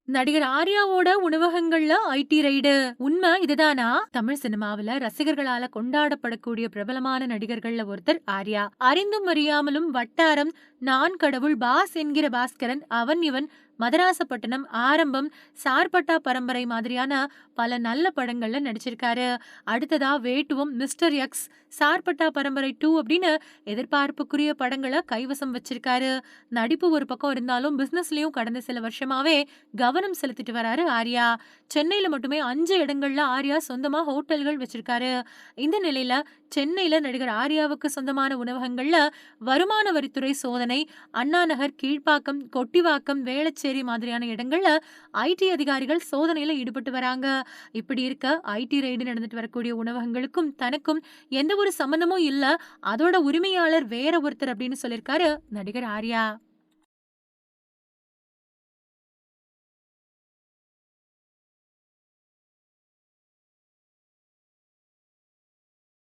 நடிகர் ஆர்யாவோட உணவகங்கள்ல ID ride. உண்மை இதுதானா? தமிழ் சினிமாவுல ரசிகர்களால கொண்டாடப்படக்கூடிய பிரபலமான நடிகர்கள்ல ஒருத்தர் ஆர்யா. அறிந்தும் அறியாமலும், வட்டாரம், நான் கடவுள், பாஸ் என்கிற பாஸ்கரன், அவன் இவன், மதராசப்பட்டினம், ஆரம்பம், சார்பட்டா பரம்பரை மாதிரியான பல நல்ல படங்கள்ல நடிச்சிருக்காரு. அடுத்ததா வேட்டுவம், மிஸ்டர் எக்ஸ், சார்பட்டா பரம்பரை 2 அப்படின்னு எதிர்பார்ப்புக்குரிய படங்களை கைவசம் வச்சிருக்காரு. நடிப்பு ஒரு பக்கம் இருந்தாலும் பிசினஸ்லயும் கடந்த சில வருஷமாவே கவனம் செலுத்திட்டு வராரு ஆர்யா. சென்னையில மட்டுமே 5 இடங்கள்ல ஆர்யா சொந்தமா ஹோட்டல்கள் வச்சிருக்காரு. இந்த நிலையில சென்னையில நடிகர் ஆர்யாவுக்கு சொந்தமான உணவகங்கள்ல வருமான வரித்துறை சோதனை, அண்ணா நகர், கீழ்ப்பாக்கம், கொட்டிவாக்கம், வேளச்சேரி மாதிரியான இடங்கள்ல ஐடி அதிகாரிகள் சோதனையில ஈடுபட்டு வராங்க. இப்படி இருக்க ஐடி ரெய்டு நடந்துட்டு வரக்கூடிய உணவகங்களுக்கும் தனக்கும் எந்த ஒரு சம்பந்தமும் இல்ல, அதோட உரிமையாளர் வேற ஒருத்தர் அப்படின்னு சொல்லியிருக்காரு நடிகர் ஆர்யா.